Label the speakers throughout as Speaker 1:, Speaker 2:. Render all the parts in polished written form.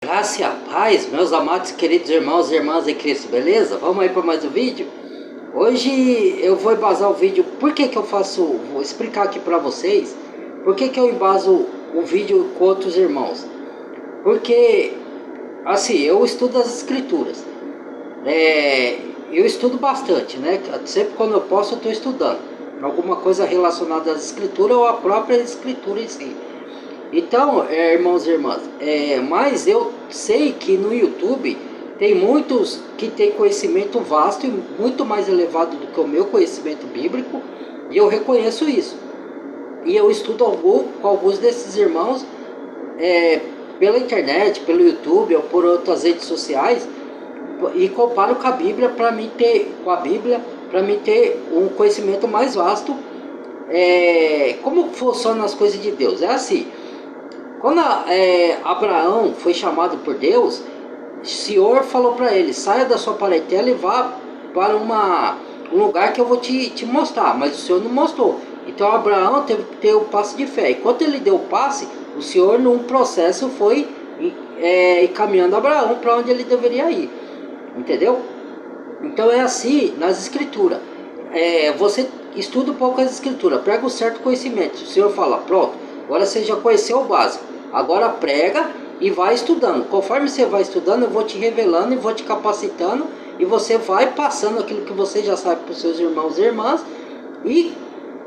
Speaker 1: Graça e a paz, meus amados queridos irmãos e irmãs em Cristo, beleza? Vamos aí para mais um vídeo? Hoje eu vou embasar o vídeo. Por que que eu faço? Vou explicar aqui para vocês por que que eu embaso o vídeo com outros irmãos. Porque, assim, eu estudo as escrituras. Eu estudo bastante, né? Sempre quando eu posso eu estou estudando alguma coisa relacionada às escrituras ou à própria escritura em si. Então, irmãos e irmãs, mas eu sei que no YouTube tem muitos que têm conhecimento vasto e muito mais elevado do que o meu conhecimento bíblico, e eu reconheço isso. E eu estudo com alguns desses irmãos pela internet, pelo YouTube ou por outras redes sociais, e comparo com a Bíblia para mim ter um conhecimento mais vasto. Como funcionam as coisas de Deus? É assim. Quando Abraão foi chamado por Deus, o Senhor falou para ele: saia da sua parentela e vá para um lugar que eu vou te mostrar. Mas o Senhor não mostrou. Então Abraão teve que ter o passe de fé. E quando ele deu o passe, o Senhor, num processo, foi encaminhando Abraão para onde ele deveria ir. Entendeu? Então é assim nas escrituras. Você estuda um pouco as escrituras, prega um certo conhecimento. O Senhor fala: pronto, agora você já conheceu o básico. Agora prega e vai estudando. Conforme você vai estudando, eu vou te revelando e vou te capacitando. E você vai passando aquilo que você já sabe para os seus irmãos e irmãs. E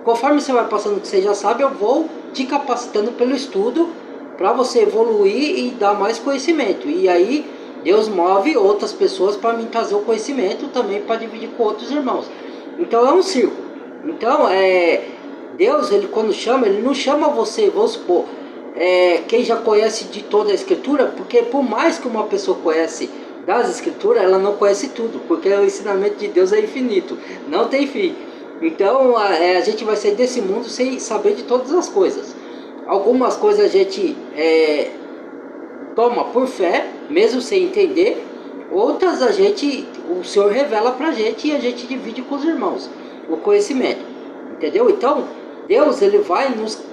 Speaker 1: conforme você vai passando o que você já sabe, eu vou te capacitando pelo estudo para você evoluir e dar mais conhecimento. E aí Deus move outras pessoas para me trazer o conhecimento também para dividir com outros irmãos. Então é um círculo. Então Deus, ele quando chama, ele não chama você, vamos supor, quem já conhece de toda a escritura, porque por mais que uma pessoa conhece das escrituras, ela não conhece tudo, porque o ensinamento de Deus é infinito, não tem fim. Então a gente vai sair desse mundo sem saber de todas as coisas. Algumas coisas a gente toma por fé, mesmo sem entender. Outras o Senhor revela pra gente e a gente divide com os irmãos o conhecimento, entendeu? Então Deus, ele vai nos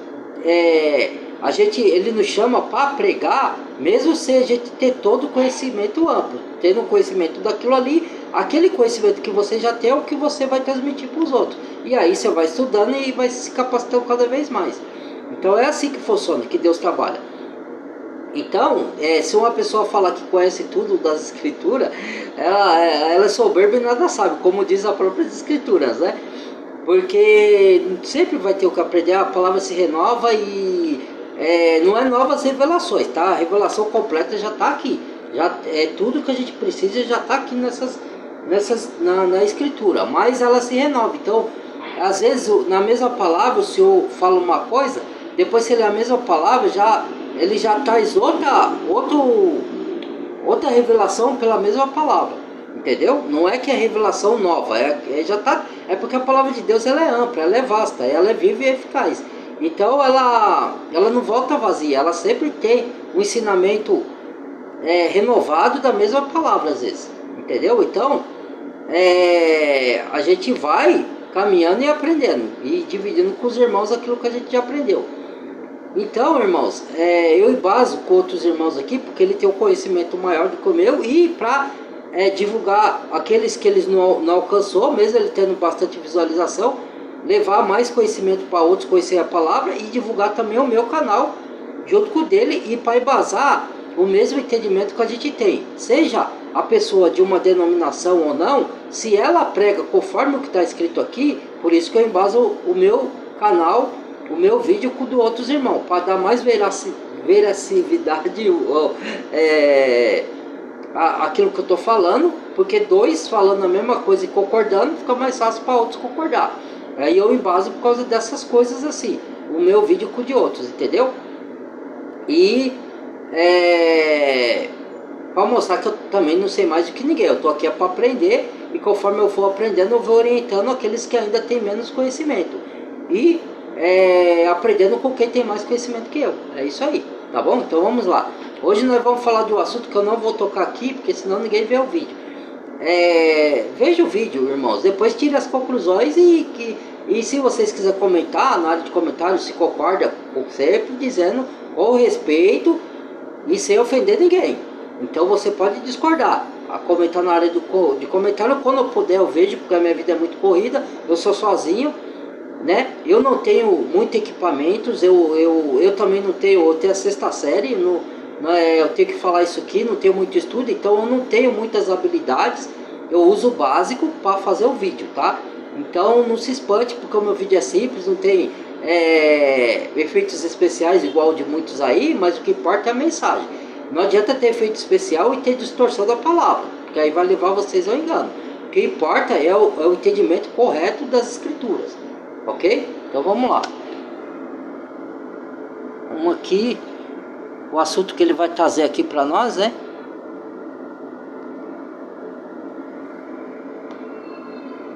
Speaker 1: ele nos chama para pregar, mesmo se a gente ter todo o conhecimento amplo, tendo conhecimento daquilo ali, aquele conhecimento que você já tem é o que você vai transmitir para os outros. E aí você vai estudando e vai se capacitando cada vez mais. Então é assim que funciona, que Deus trabalha. Então, se uma pessoa falar que conhece tudo das escrituras, ela é soberba e nada sabe, como diz a própria escrituras, né? Porque sempre vai ter o que aprender, a palavra se renova e não é novas revelações, tá? A revelação completa já está aqui. Já tudo que a gente precisa já está aqui na escritura, mas ela se renova. Então, às vezes, na mesma palavra, o Senhor fala uma coisa, depois se ele é a mesma palavra, ele já traz outra revelação pela mesma palavra, entendeu? Não é que é revelação nova, é porque a palavra de Deus ela é ampla, ela é vasta, ela é viva e eficaz. Então ela não volta vazia, ela sempre tem um ensinamento renovado da mesma palavra às vezes, entendeu? Então a gente vai caminhando e aprendendo e dividindo com os irmãos aquilo que a gente já aprendeu. Então, irmãos, eu embaso com outros irmãos aqui, porque ele tem um conhecimento maior do que o meu, e para divulgar aqueles que eles não alcançou, mesmo ele tendo bastante visualização, levar mais conhecimento para outros conhecer a palavra e divulgar também o meu canal junto com o dele, e para embasar o mesmo entendimento que a gente tem, seja a pessoa de uma denominação ou não, se ela prega conforme o que está escrito aqui. Por isso que eu embaso o meu canal, o meu vídeo com o do outros irmãos, para dar mais veracidade aquilo que eu estou falando, porque dois falando a mesma coisa e concordando, fica mais fácil para outros concordar. Aí eu embaso por causa dessas coisas assim, o meu vídeo com o de outros, entendeu? E para mostrar que eu também não sei mais do que ninguém, eu estou aqui para aprender, e conforme eu for aprendendo, eu vou orientando aqueles que ainda têm menos conhecimento. E aprendendo com quem tem mais conhecimento que eu. É isso aí, tá bom? Então vamos lá. Hoje nós vamos falar de um assunto que eu não vou tocar aqui, porque senão ninguém vê o vídeo. Veja o vídeo, irmãos, depois tire as conclusões e se vocês quiserem comentar na área de comentários, se concorda, sempre dizendo com respeito e sem ofender ninguém, Então você pode discordar, a comentar na área de comentário. Quando eu puder eu vejo, porque a minha vida é muito corrida, eu sou sozinho, né? Eu não tenho muitos equipamentos, eu também não tenho, eu tenho a sexta série, eu tenho que falar isso aqui, não tenho muito estudo, então eu não tenho muitas habilidades, eu uso o básico para fazer o vídeo, tá? Então não se espante, porque o meu vídeo é simples, não tem efeitos especiais igual de muitos aí, mas o que importa é a mensagem. Não adianta ter efeito especial e ter distorção da palavra, porque aí vai levar vocês ao engano. O que importa é o entendimento correto das escrituras, ok? Então vamos lá. Vamos aqui, o assunto que ele vai trazer aqui para nós, né?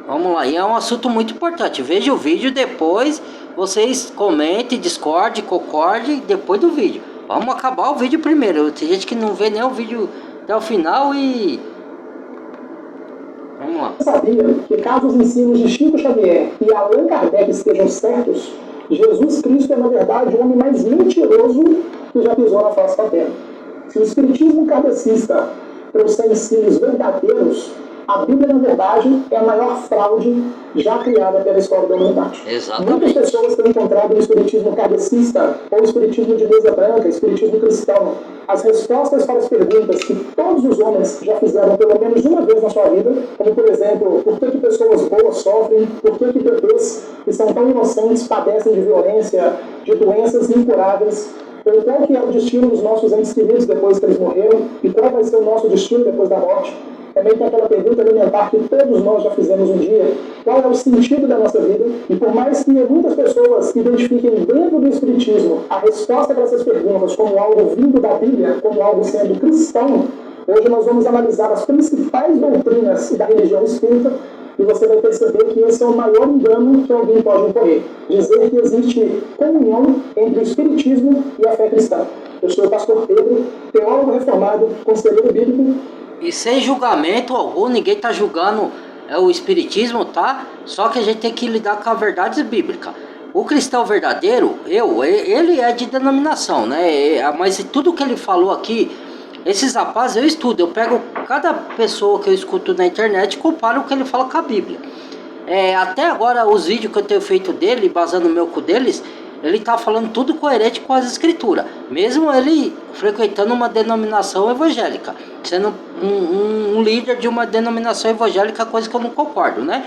Speaker 1: Vamos lá, e é um assunto muito importante. Veja o vídeo depois, vocês comentem, discordem, concordem depois do vídeo. Vamos acabar o vídeo primeiro. Tem gente que não vê nem o vídeo até o final e... Vamos lá.
Speaker 2: Sabia que caso os ensinos de Chico Xavier e Allan Kardec estejam certos, Jesus Cristo é na verdade o homem mais mentiroso que já pisou na face da terra. Se o espiritismo kardecista trouxer ensinos verdadeiros, a Bíblia, na verdade, é a maior fraude já criada pela história da humanidade.
Speaker 1: Exatamente.
Speaker 2: Muitas pessoas têm encontrado no espiritismo kardecista ou espiritismo de mesa branca, espiritismo cristão, as respostas para as perguntas que todos os homens já fizeram pelo menos uma vez na sua vida, como, por exemplo, por que pessoas boas sofrem, por que bebês que são tão inocentes padecem de violência, de doenças incuráveis, ou qual que é o destino dos nossos entes queridos depois que eles morreram, e qual vai ser o nosso destino depois da morte. Também tem aquela pergunta elementar que todos nós já fizemos um dia: qual é o sentido da nossa vida? E por mais que muitas pessoas identifiquem dentro do Espiritismo a resposta para essas perguntas como algo vindo da Bíblia, como algo sendo cristão, hoje nós vamos analisar as principais doutrinas da religião espírita e você vai perceber que esse é o maior engano que alguém pode incorrer: dizer que existe comunhão entre o Espiritismo e a fé cristã. Eu sou o pastor Pedro, teólogo reformado, conselheiro bíblico.
Speaker 1: E sem julgamento algum, ninguém está julgando o espiritismo, tá? Só que a gente tem que lidar com a verdade bíblica. O cristão verdadeiro, ele é de denominação, né? Mas tudo que ele falou aqui, esses rapazes eu estudo. Eu pego cada pessoa que eu escuto na internet e comparo o que ele fala com a Bíblia. Até agora, os vídeos que eu tenho feito dele, basando o meu com deles, ele está falando tudo coerente com as escrituras, mesmo ele frequentando uma denominação evangélica, sendo um líder de uma denominação evangélica, coisa que eu não concordo, né?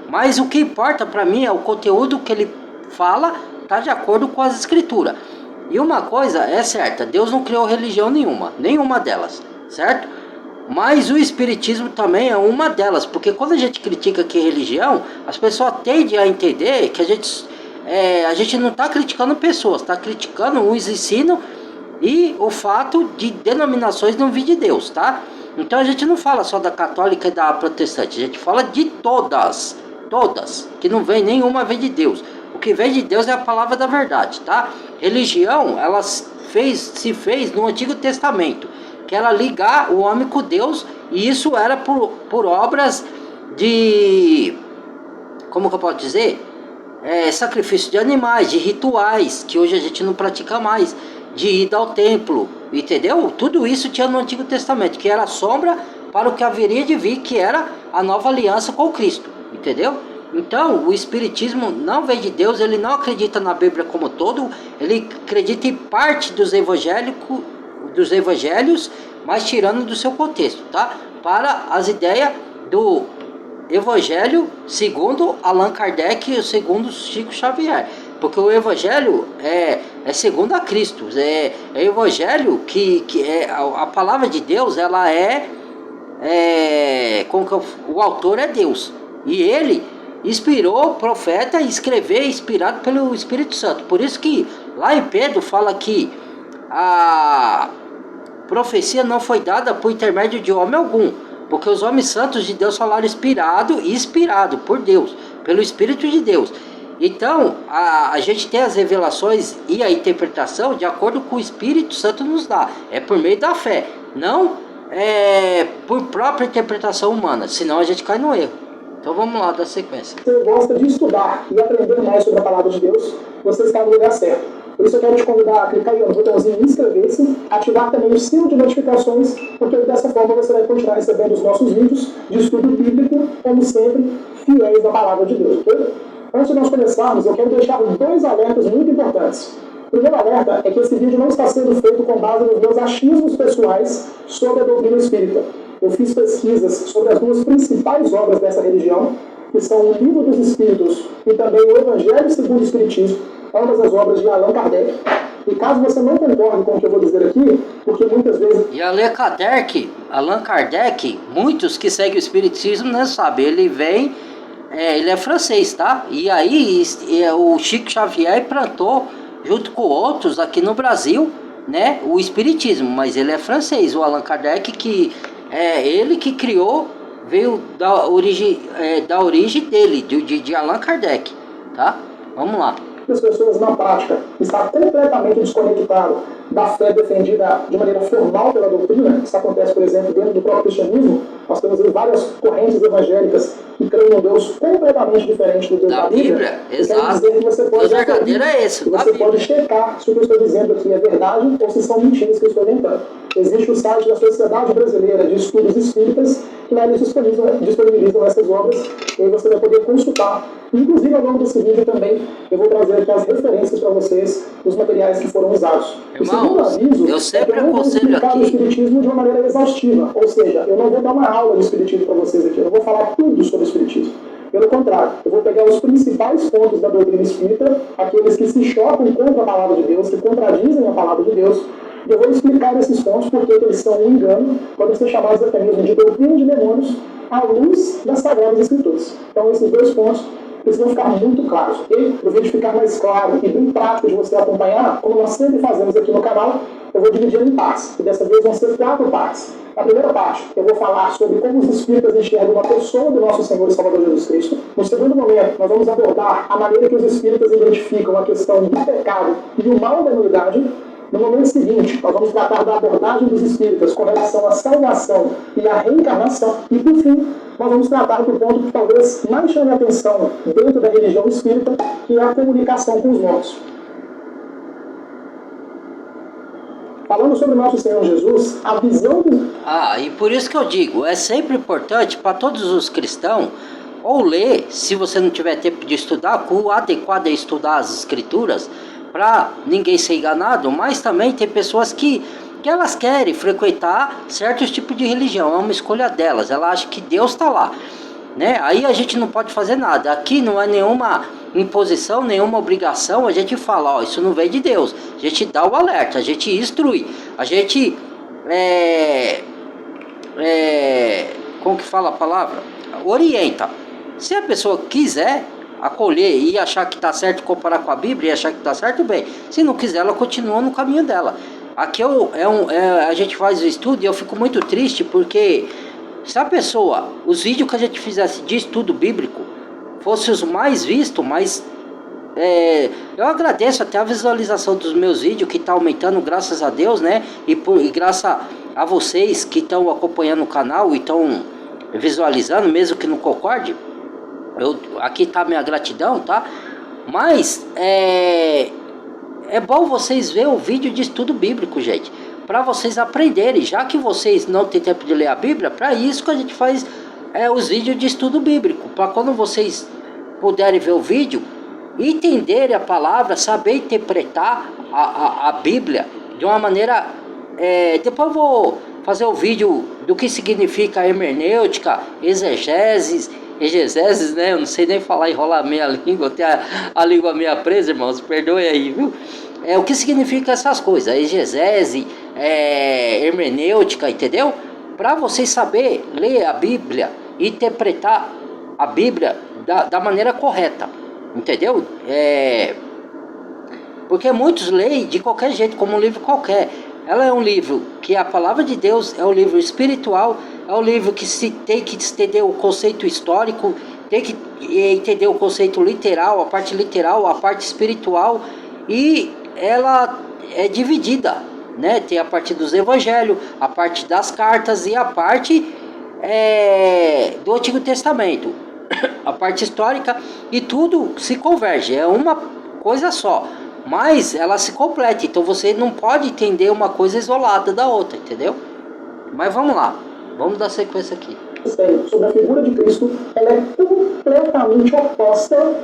Speaker 1: Mas o que importa para mim é o conteúdo que ele fala tá de acordo com as escrituras. E uma coisa é certa: Deus não criou religião nenhuma delas, certo? Mas o espiritismo também é uma delas, porque quando a gente critica que religião, as pessoas tendem a entender que a gente não está criticando pessoas, está criticando os ensinos e o fato de denominações não vir de Deus, tá? Então a gente não fala só da católica e da protestante, a gente fala de todas, que não vem nenhuma vem de Deus. O que vem de Deus é a palavra da verdade, tá? Religião, ela se fez no Antigo Testamento, que era ligar o homem com Deus, e isso era por obras de, como que eu posso dizer? Sacrifício de animais, de rituais, que hoje a gente não pratica mais, de ida ao templo, entendeu? Tudo isso tinha no Antigo Testamento, que era sombra para o que haveria de vir, que era a nova aliança com Cristo, entendeu? Então, o espiritismo não vem de Deus, ele não acredita na Bíblia como todo, ele acredita em parte dos evangelhos, mas tirando do seu contexto, tá? Para as ideias do Evangelho segundo Allan Kardec e segundo Chico Xavier, porque o Evangelho é segundo a Cristo, é Evangelho que a palavra de Deus, ela o autor é Deus, e ele inspirou o profeta a escrever inspirado pelo Espírito Santo. Por isso que lá em Pedro fala que a profecia não foi dada por intermédio de homem algum, porque os homens santos de Deus falaram inspirado por Deus, pelo Espírito de Deus. Então, a gente tem as revelações e a interpretação de acordo com o Espírito Santo nos dá. É por meio da fé, não por própria interpretação humana, senão a gente cai no erro. Então vamos lá, dar sequência.
Speaker 2: Se você gosta de estudar e aprender mais sobre a palavra de Deus, você está no lugar certo. Por isso eu quero te convidar a clicar aí no botãozinho inscrever-se, ativar também o sino de notificações, porque dessa forma você vai continuar recebendo os nossos vídeos de estudo bíblico, como sempre, fiéis da palavra de Deus, ok? Antes de nós começarmos, eu quero deixar 2 alertas muito importantes. O primeiro alerta é que esse vídeo não está sendo feito com base nos meus achismos pessoais sobre a doutrina espírita. Eu fiz pesquisas sobre as 2 principais obras dessa religião, que são o Livro dos Espíritos e também o Evangelho segundo o Espiritismo, ambas as obras de Allan Kardec. E caso você não concorde com o que eu vou dizer aqui, porque muitas vezes...
Speaker 1: E Allan Kardec, muitos que seguem o Espiritismo não sabem, ele é francês, tá? E aí o Chico Xavier plantou, junto com outros aqui no Brasil, né, o Espiritismo, mas ele é francês, o Allan Kardec, que é ele que criou, veio da origem dele, de Allan Kardec, tá? Vamos lá.
Speaker 2: As pessoas na prática está completamente desconectado da fé defendida de maneira formal pela doutrina. Isso acontece, por exemplo, dentro do próprio cristianismo. Nós temos várias correntes evangélicas que creem em um Deus completamente diferente do Deus da Bíblia.
Speaker 1: Exato.
Speaker 2: Quer dizer que você pode
Speaker 1: verdadeiro é esse,
Speaker 2: você pode checar se o que eu estou dizendo aqui é verdade ou se são mentiras que eu estou inventando. Existe o site da Sociedade Brasileira de Estudos Espíritas, que lá eles disponibilizam essas obras, e aí você vai poder consultar. Inclusive, ao longo desse vídeo também, eu vou trazer aqui as referências para vocês dos materiais que foram usados.
Speaker 1: Irmão, eu sempre
Speaker 2: não vou explicar o Espiritismo de uma maneira exaustiva, ou seja, eu não vou dar uma aula de Espiritismo para vocês aqui, eu não vou falar tudo sobre o Espiritismo. Pelo contrário, eu vou pegar os principais pontos da doutrina espírita, aqueles que se chocam contra a palavra de Deus, que contradizem a palavra de Deus, e eu vou explicar esses pontos porque eles são um engano, podem ser chamados até mesmo de doutrina de demônios, à luz das Sagradas Escrituras. Então, esses 2 pontos precisam ficar muito claros, ok? Para o vídeo ficar mais claro e bem prático de você acompanhar, como nós sempre fazemos aqui no canal, eu vou dividir em partes, e dessa vez vão ser 4 partes. Na primeira parte, eu vou falar sobre como os espíritas enxergam a pessoa do nosso Senhor e Salvador Jesus Cristo. No segundo momento, nós vamos abordar a maneira que os espíritas identificam a questão do pecado e do mal da humanidade. No momento seguinte, nós vamos tratar da abordagem dos espíritas com relação à salvação e à reencarnação. E, por fim, nós vamos tratar do ponto que talvez mais chame a atenção dentro da religião espírita, que é a comunicação com os mortos. Falando sobre o nosso Senhor Jesus, a visão do...
Speaker 1: e por isso que eu digo, é sempre importante para todos os cristãos, ou ler, se você não tiver tempo de estudar, o adequado é estudar as Escrituras, para ninguém ser enganado, mas também tem pessoas que elas querem frequentar certos tipos de religião, é uma escolha delas, ela acha que Deus está lá, né? Aí a gente não pode fazer nada, aqui não é nenhuma imposição, nenhuma obrigação, a gente fala, isso não vem de Deus, a gente dá o alerta, a gente instrui, a gente, como que fala a palavra? Orienta. Se a pessoa quiser acolher e achar que está certo, comparar com a Bíblia e achar que está certo, bem. Se não quiser, ela continua no caminho dela. Aqui a gente faz o estudo e eu fico muito triste porque se a pessoa, os vídeos que a gente fizesse de estudo bíblico fossem os mais vistos, eu agradeço até a visualização dos meus vídeos que está aumentando, graças a Deus, né? E graças a vocês que estão acompanhando o canal e estão visualizando, mesmo que não concorde. Aqui está a minha gratidão, tá? Mas é bom vocês verem o vídeo de estudo bíblico, gente, para vocês aprenderem, já que vocês não têm tempo de ler a Bíblia, para isso que a gente faz os vídeos de estudo bíblico, para quando vocês puderem ver o vídeo, entenderem a palavra, saber interpretar a Bíblia de uma maneira... depois eu vou fazer o vídeo do que significa hermenêutica, exegeses, né? Eu não sei nem falar, enrolar a minha língua, eu tenho a língua meia presa, irmãos, perdoe aí, viu? O que significa essas coisas, exegese, hermenêutica, entendeu? Para vocês saber ler a Bíblia e interpretar a Bíblia da maneira correta, entendeu? Porque muitos leem de qualquer jeito, como um livro qualquer. Ela é um livro que a palavra de Deus é um livro espiritual, é um livro que se tem que entender o conceito histórico, tem que entender o conceito literal, a parte espiritual, e ela é dividida, né? Tem a parte dos evangelhos, a parte das cartas e a parte do Antigo Testamento, a parte histórica, e tudo se converge, é uma coisa só. mas ela se completa. Então você não pode entender uma coisa isolada da outra, entendeu? Mas vamos lá, vamos dar sequência aqui.
Speaker 2: Sobre a figura de Cristo, ela é completamente oposta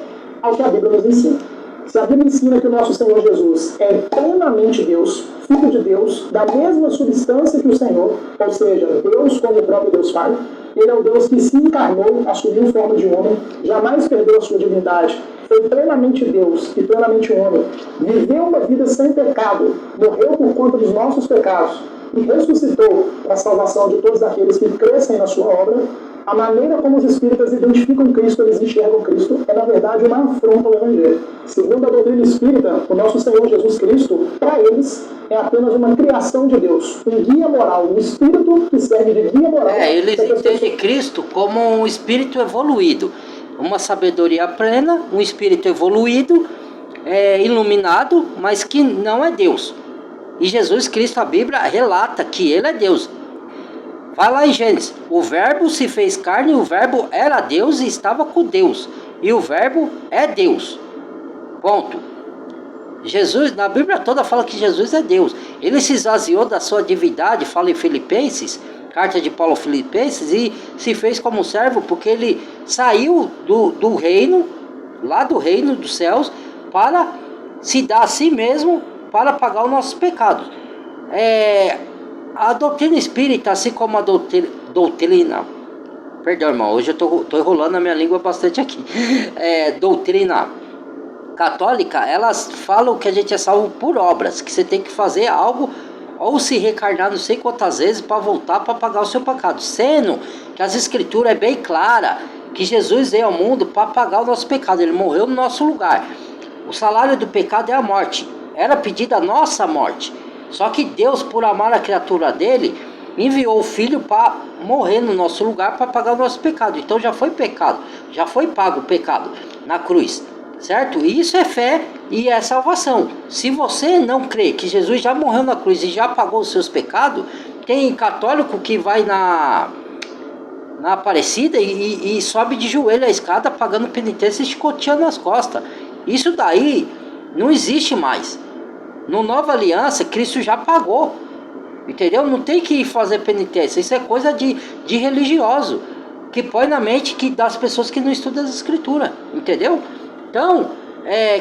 Speaker 2: ao que a Bíblia nos ensina. Se a Bíblia ensina que o nosso Senhor Jesus é plenamente Deus, Filho de Deus, da mesma substância que o Senhor, ou seja, Deus como o próprio Deus Pai, ele é o Deus que se encarnou, assumiu forma de homem, jamais perdeu a sua divindade, foi plenamente Deus e plenamente homem, viveu uma vida sem pecado, morreu por conta dos nossos pecados e ressuscitou para a salvação de todos aqueles que crescem na sua obra. A maneira como os espíritas identificam Cristo, eles enxergam Cristo, é na verdade uma afronta ao Evangelho. Segundo a doutrina espírita, o nosso Senhor Jesus Cristo, para eles, é apenas uma criação de Deus, um guia moral, um espírito que serve de guia moral.
Speaker 1: Eles entendem Cristo como um espírito evoluído, uma sabedoria plena, um espírito evoluído, iluminado, mas que não é Deus. E Jesus Cristo, a Bíblia relata que ele é Deus. Vai lá em Gênesis, o verbo se fez carne, o verbo era Deus e estava com Deus, e o verbo é Deus, ponto. Jesus, na Bíblia toda fala que Jesus é Deus, ele se esvaziou da sua divindade, fala em Filipenses, carta de Paulo aos Filipenses, e se fez como servo, porque ele saiu do reino, lá do reino dos céus, para se dar a si mesmo, para pagar os nossos pecados. A doutrina espírita, assim como a doutrina, perdão, irmão, hoje eu tô enrolando a minha língua bastante aqui, doutrina católica, elas falam que a gente é salvo por obras, que você tem que fazer algo, ou se reencarnar não sei quantas vezes para voltar para pagar o seu pecado, sendo que as escrituras é bem clara, que Jesus veio ao mundo para pagar o nosso pecado, ele morreu no nosso lugar. O salário do pecado é a morte, era pedida a nossa morte. Só que Deus, por amar a criatura dele, enviou o Filho para morrer no nosso lugar para pagar o nosso pecado. Então já foi pecado, já foi pago o pecado na cruz, certo? E isso é fé e é salvação. Se você não crê que Jesus já morreu na cruz e já pagou os seus pecados, tem católico que vai na Aparecida e sobe de joelho a escada pagando penitência e chicoteando as costas. Isso daí não existe mais. No Nova Aliança, Cristo já pagou, entendeu? Não tem que fazer penitência, isso é coisa de religioso, que põe na mente das pessoas que não estudam as escrituras, entendeu? Então,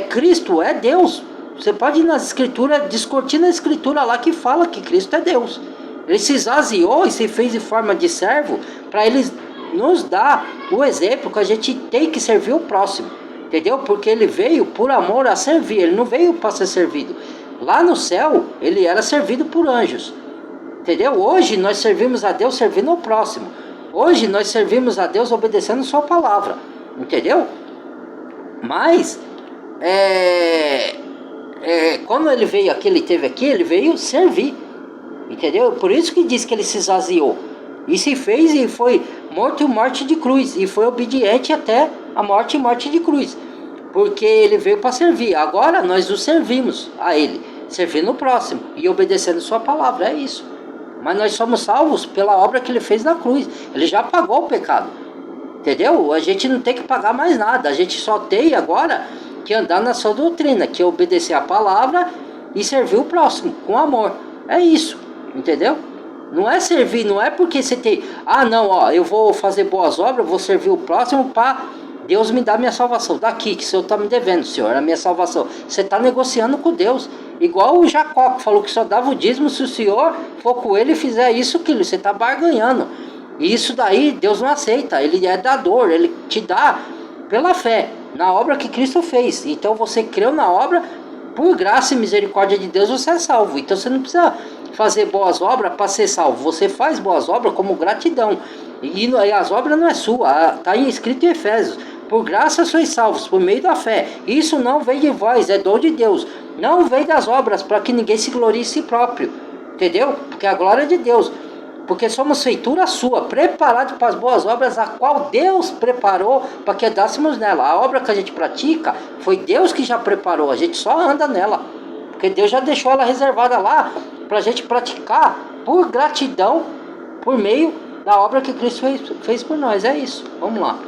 Speaker 1: Cristo é Deus, você pode ir nas escrituras, descortinar a escritura lá que fala que Cristo é Deus. Ele se esvaziou e se fez em forma de servo, para ele nos dar o exemplo que a gente tem que servir o próximo, entendeu? Porque ele veio por amor a servir, ele não veio para ser servido. Lá no céu, ele era servido por anjos, entendeu? Hoje nós servimos a Deus servindo ao próximo. Hoje nós servimos a Deus obedecendo sua palavra, entendeu? Mas, quando ele veio aqui, ele esteve aqui, ele veio servir, entendeu? Por isso que diz que ele se esvaziou. E se fez e foi morto e morte de cruz. E foi obediente até a morte e morte de cruz. Porque ele veio para servir. Agora nós o servimos a ele, servindo o próximo e obedecendo sua palavra, é isso. Mas nós somos salvos pela obra que ele fez na cruz. Ele já pagou o pecado, entendeu? A gente não tem que pagar mais nada. A gente só tem agora que andar na sua doutrina, que é obedecer a palavra e servir o próximo com amor. É isso, entendeu? Não é servir, não é porque você tem... eu vou fazer boas obras, vou servir o próximo para Deus me dar minha salvação. Daqui, que o Senhor está me devendo, Senhor, a minha salvação. Você está negociando com Deus. Igual o Jacó, que falou que só dava o dízimo se o Senhor for com ele e fizer isso, aquilo. Você está barganhando. E isso daí, Deus não aceita. Ele é dador, ele te dá pela fé, na obra que Cristo fez. Então você creu na obra, por graça e misericórdia de Deus, você é salvo. Então você não precisa fazer boas obras para ser salvo. Você faz boas obras como gratidão. E as obras não é sua, está escrito em Efésios. Por graça sois salvos, por meio da fé. Isso não vem de vós, é dom de Deus. Não vem das obras, para que ninguém se glorie em si próprio. Entendeu? Porque a glória é de Deus. Porque somos feitura sua, preparados para as boas obras, a qual Deus preparou para que andássemos nela. A obra que a gente pratica, foi Deus que já preparou, a gente só anda nela. Porque Deus já deixou ela reservada lá, para a gente praticar por gratidão, por meio da obra que Cristo fez por nós. É isso. Vamos lá.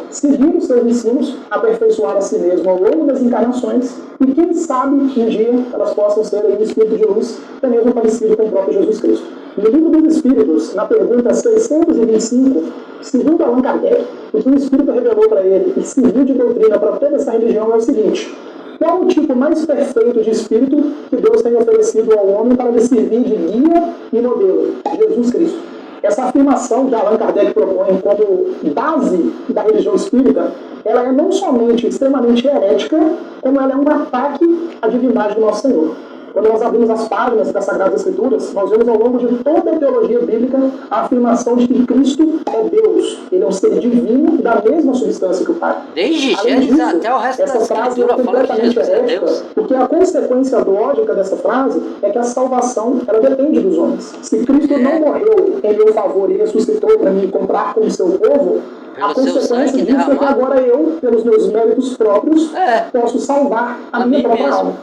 Speaker 2: Seguir os seus ensinos, aperfeiçoar a si mesmo ao longo das encarnações, e quem sabe um dia elas possam ser um espírito de luz, até mesmo parecido com o próprio Jesus Cristo. No livro dos Espíritos, na pergunta 625, segundo Allan Kardec, o que o Espírito revelou para ele e serviu de doutrina para toda essa religião é o seguinte: qual o tipo mais perfeito de espírito que Deus tem oferecido ao homem para lhe servir de guia e modelo? Jesus Cristo. Essa afirmação que Allan Kardec propõe como base da religião espírita, ela é não somente extremamente herética, como ela é um ataque à divindade do nosso Senhor. Quando nós abrimos as páginas das Sagradas Escrituras, nós vemos ao longo de toda a teologia bíblica a afirmação de que Cristo é Deus. Ele é um ser divino da mesma substância que o Pai.
Speaker 1: Desde Gênesis até o resto da Escritura fala que Jesus é Deus.
Speaker 2: Porque a consequência lógica dessa frase é que a salvação ela depende dos homens. Se Cristo não morreu em meu favor e ressuscitou para me comprar com o seu povo, a consequência disso é que agora eu, pelos meus méritos próprios, posso salvar a minha própria alma.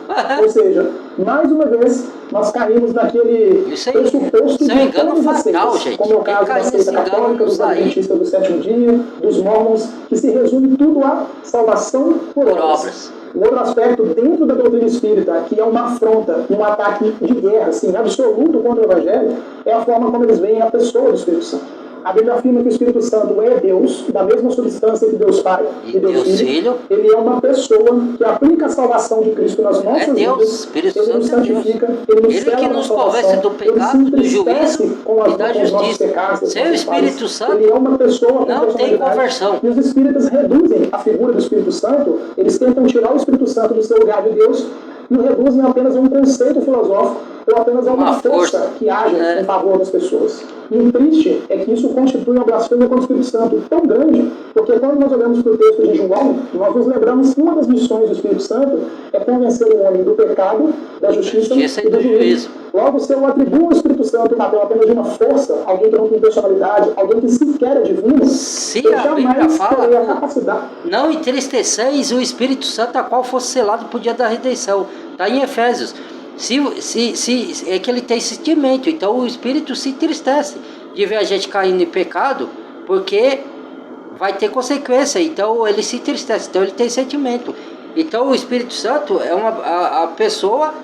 Speaker 2: Ou seja, mais uma vez, nós caímos naquele pressuposto de
Speaker 1: engano fatal, gente.
Speaker 2: Como é o caso da seita católica, dos adventistas do sétimo dia, dos mormons, que se resume tudo a salvação por obras. Um outro aspecto dentro da doutrina espírita, que é uma afronta, um ataque de guerra, assim, absoluto contra o Evangelho, é a forma como eles veem a pessoa do Espírito Santo. A Bíblia afirma que o Espírito Santo é Deus, da mesma substância que Deus Pai e Deus Filho. Ele é uma pessoa que aplica a salvação de Cristo nas nossas vidas. Ele nos santifica, ele nos
Speaker 1: Ele que nos convence do pecado, do juízo e da justiça. Sem o Espírito Santo,
Speaker 2: ele é uma pessoa
Speaker 1: não tem conversão.
Speaker 2: E os espíritas reduzem a figura do Espírito Santo, eles tentam tirar o Espírito Santo do seu lugar de Deus e o reduzem apenas a um conceito filosófico ou apenas a uma força que age em favor das pessoas. E o triste é que isso constitui uma blasfêmia contra o Espírito Santo tão grande, porque quando nós olhamos para o texto de João, nós nos lembramos que uma das missões do Espírito Santo é convencer o homem do pecado, da justiça e do juízo. Logo, se eu atribuo ao Espírito Santo o papel apenas de uma força, alguém que não tem personalidade, alguém que sequer é divino,
Speaker 1: se
Speaker 2: eu
Speaker 1: a Bíblia fala,
Speaker 2: terei a capacidade.
Speaker 1: Não entristeceis o Espírito Santo, a qual fosse selado por dia da redenção. Está em Efésios. É que ele tem sentimento, então o Espírito se entristece de ver a gente caindo em pecado, porque vai ter consequência, então ele se entristece, então ele tem sentimento. Então o Espírito Santo é a pessoa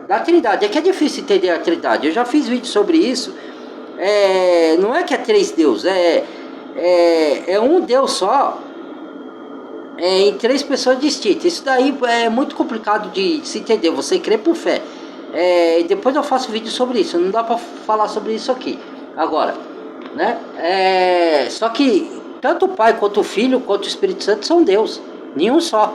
Speaker 1: da Trindade. É que é difícil entender a Trindade, eu já fiz vídeo sobre isso. Não é que é três deuses, é um Deus só, em três pessoas distintas. Isso daí é muito complicado de se entender, você crê por fé. Depois eu faço vídeo sobre isso, não dá para falar sobre isso aqui agora, né? Só que tanto o Pai quanto o Filho quanto o Espírito Santo são Deus, nenhum só.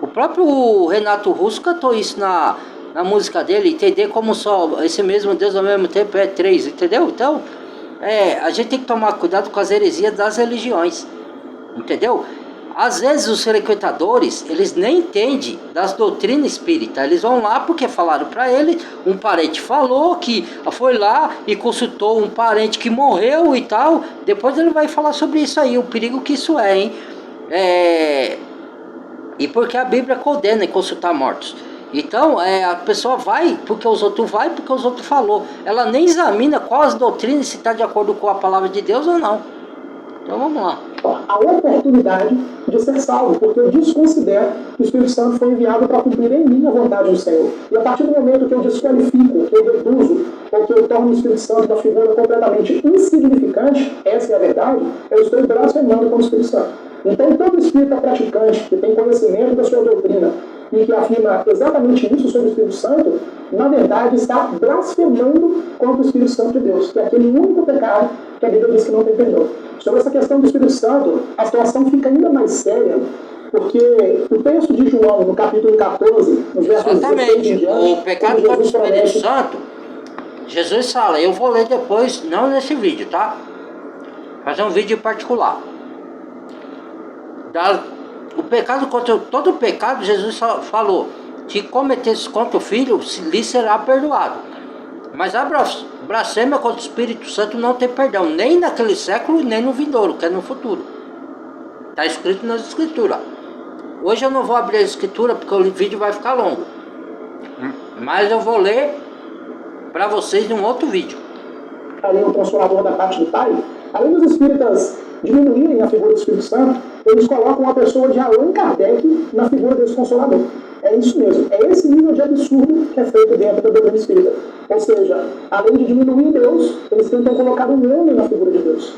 Speaker 1: O próprio Renato Russo cantou isso na música dele, entender como só esse mesmo Deus ao mesmo tempo é três, entendeu? Então a gente tem que tomar cuidado com as heresias das religiões, entendeu? Às vezes os frequentadores, eles nem entendem das doutrinas espíritas. Eles vão lá porque falaram para ele, um parente falou que foi lá e consultou um parente que morreu e tal. Depois ele vai falar sobre isso aí, o perigo que isso é, hein? E porque a Bíblia condena em consultar mortos. Então, a pessoa vai porque os outros vai, porque os outros falou. Ela nem examina qual as doutrinas, se está de acordo com a palavra de Deus ou não. Então vamos lá.
Speaker 2: A oportunidade de ser salvo, porque eu desconsidero que o Espírito Santo foi enviado para cumprir em mim a vontade do Senhor. E a partir do momento que eu desqualifico, que eu reduzo, ou que eu torno o Espírito Santo uma figura completamente insignificante, essa é a verdade, eu estou blasfemando com o Espírito Santo. Então todo espírita praticante que tem conhecimento da sua doutrina e que afirma exatamente isso sobre o Espírito Santo, na verdade está blasfemando contra o Espírito Santo de Deus, que é aquele único pecado que a Bíblia diz que não tem perdão. Sobre essa questão do Espírito Santo, a situação fica ainda mais séria, porque o texto de João, no capítulo 14, nos versos 16 em diante,
Speaker 1: o pecado contra o Espírito Santo, Jesus fala, eu vou ler depois, não nesse vídeo, tá? Fazer um vídeo em particular. O pecado contra todo pecado, Jesus falou, se cometesse contra o Filho, lhe será perdoado. Mas a blasfêmia contra o Espírito Santo não tem perdão, nem naquele século, nem no vindouro, que é no futuro. Está escrito nas Escrituras. Hoje eu não vou abrir a Escritura, porque o vídeo vai ficar longo. Mas eu vou ler para vocês num outro vídeo.
Speaker 2: ali o Consolador da parte do Pai, além dos espíritas diminuírem a figura do Espírito Santo, eles colocam a pessoa de Allan Kardec na figura desse Consolador. É isso mesmo. É esse nível de absurdo que é feito dentro da doutrina espírita. Ou seja, além de diminuir Deus, eles tentam colocar um homem na figura de Deus.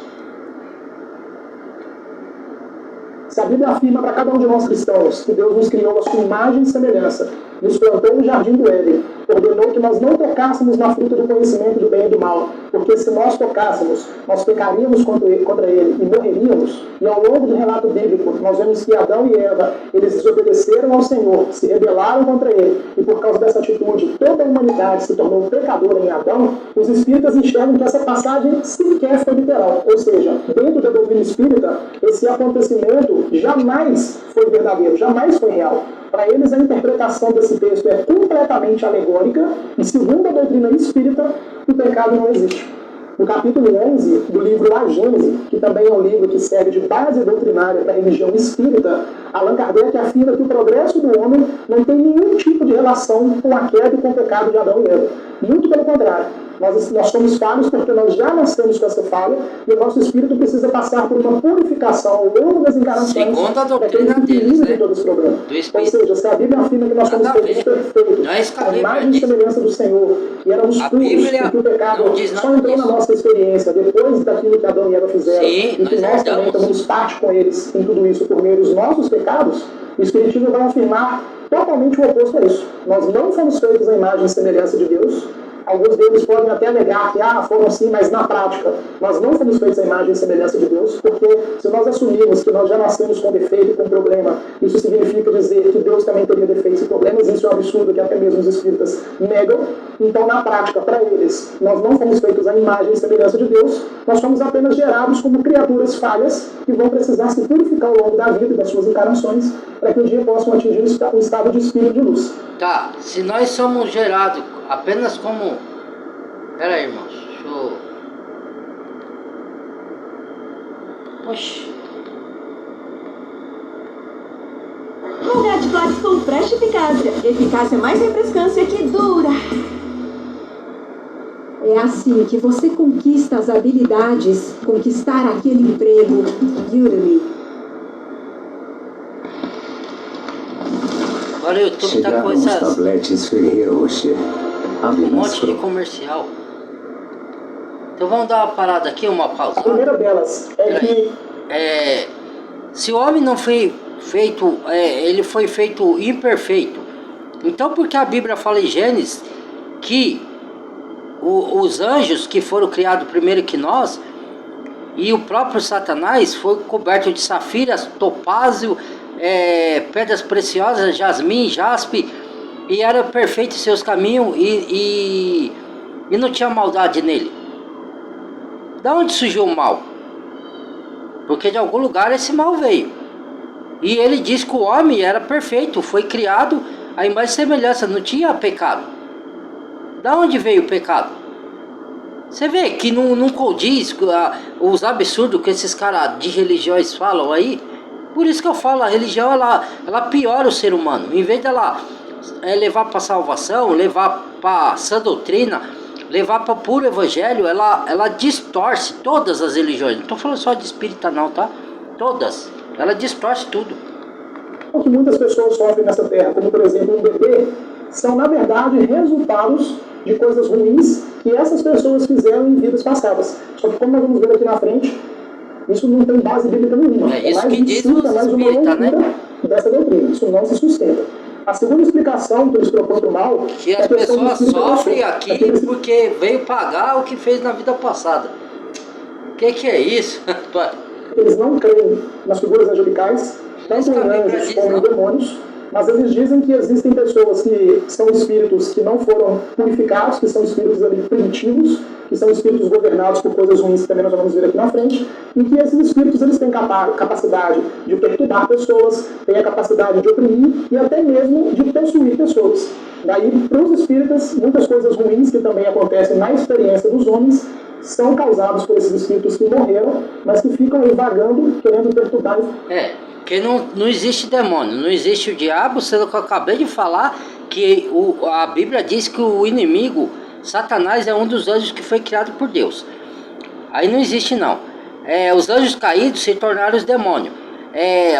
Speaker 2: Se a Bíblia afirma para cada um de nós cristãos que Deus nos criou a sua imagem e semelhança, nos plantou no jardim do Éden, ordenou que nós não tocássemos na fruta do conhecimento do bem e do mal, porque se nós tocássemos, nós pecaríamos contra ele e morreríamos. E ao longo do relato bíblico, nós vemos que Adão e Eva, eles desobedeceram ao Senhor, se rebelaram contra ele, e por causa dessa atitude, toda a humanidade se tornou pecadora em Adão. Os espíritas enxergam que essa passagem sequer foi literal, ou seja, dentro da doutrina espírita, esse acontecimento jamais foi verdadeiro, jamais foi real. Para eles, a interpretação desse texto é completamente alegórica e, segundo a doutrina espírita, o pecado não existe. No capítulo 11 do livro A Gênese, que também é um livro que serve de base doutrinária para a religião espírita, Allan Kardec afirma que o progresso do homem não tem nenhum tipo de relação com a queda e com o pecado de Adão e Eva. Muito pelo contrário. Nós somos falhos porque nós já nascemos com essa falha e o nosso espírito precisa passar por uma purificação ao longo das encarnações para que ele fique livre de todo esse problema. Ou seja, se a Bíblia afirma que nós somos feitos perfeitos, a imagem e semelhança do Senhor, e éramos puros, e que o pecado só entrou na nossa experiência depois daquilo que Adão e Eva fizeram, e que nós também tomamos parte com eles em tudo isso por meio dos nossos pecados, o Espiritismo vai afirmar totalmente o oposto a isso. Nós não fomos feitos à imagem e semelhança de Deus. Alguns deles podem até negar que foram sim, mas na prática nós não fomos feitos à imagem e semelhança de Deus, porque se nós assumirmos que nós já nascemos com defeito e com problema, isso significa dizer que Deus também teria defeitos e problemas. Isso é um absurdo que até mesmo os espíritas negam. Então, na prática, para eles, nós não fomos feitos à imagem e semelhança de Deus, nós fomos apenas gerados como criaturas falhas que vão precisar se purificar ao longo da vida e das suas encarnações para que um dia possam atingir o estado de espírito de luz.
Speaker 1: Tá, se nós somos gerados apenas como... Pera aí, irmãos, deixa eu... Oxi.
Speaker 3: Colgate Clóvis com Fresh Eficácia. Eficácia mais refrescância que dura. É assim que você conquista as habilidades, conquistar aquele emprego. Udemy.
Speaker 1: Agora o YouTube tá com essas...
Speaker 4: tabletes Ferreira Rocher.
Speaker 1: Um monte de comercial. Então vamos dar uma parada aqui, uma pausa.
Speaker 2: A primeira delas é que...
Speaker 1: se o homem não foi feito, ele foi feito imperfeito. Então por que a Bíblia fala em Gênesis que os anjos que foram criados primeiro que nós, e o próprio Satanás foi coberto de safiras, topázio, pedras preciosas, jasmim, jaspe, e era perfeito em seus caminhos e não tinha maldade nele. Da onde surgiu o mal? Porque de algum lugar esse mal veio. E ele diz que o homem era perfeito, foi criado à imagem e semelhança, não tinha pecado. Da onde veio o pecado? Você vê que não condiz os absurdos que esses caras de religiões falam aí. Por isso que eu falo, a religião ela piora o ser humano. Em vez dela levar para salvação, levar para sã doutrina, levar para puro evangelho, ela distorce todas as religiões. Não estou falando só de espírita não, tá? Todas. Ela distorce tudo.
Speaker 2: O que muitas pessoas sofrem nessa terra, como por exemplo um bebê, são na verdade resultados de coisas ruins que essas pessoas fizeram em vidas passadas. Só que como nós vamos ver aqui na frente, isso não tem base bíblica nenhuma.
Speaker 1: É isso
Speaker 2: mais
Speaker 1: que diz os
Speaker 2: mais uma
Speaker 1: espíritas, né?
Speaker 2: Dessa doutrina. Isso não se sustenta. A segunda explicação que eles propõem do mal...
Speaker 1: Que as pessoas sofrem aqui porque veio pagar o que fez na vida passada. O que é isso?
Speaker 2: Eles não creem nas figuras angelicais, tanto em anjos como em demônios, mas eles dizem que existem pessoas que são espíritos que não foram purificados, que são espíritos ali primitivos, que são espíritos governados por coisas ruins, que também nós vamos ver aqui na frente, e que esses espíritos eles têm capacidade de perturbar pessoas, têm a capacidade de oprimir e até mesmo de possuir pessoas. Daí, para os espíritas, muitas coisas ruins que também acontecem na experiência dos homens são causadas por esses espíritos que morreram, mas que ficam aí vagando, querendo perturbar.
Speaker 1: Porque não existe demônio, não existe o diabo, sendo que eu acabei de falar que a Bíblia diz que o inimigo Satanás é um dos anjos que foi criado por Deus. Aí não existe não. Os anjos caídos se tornaram os demônios.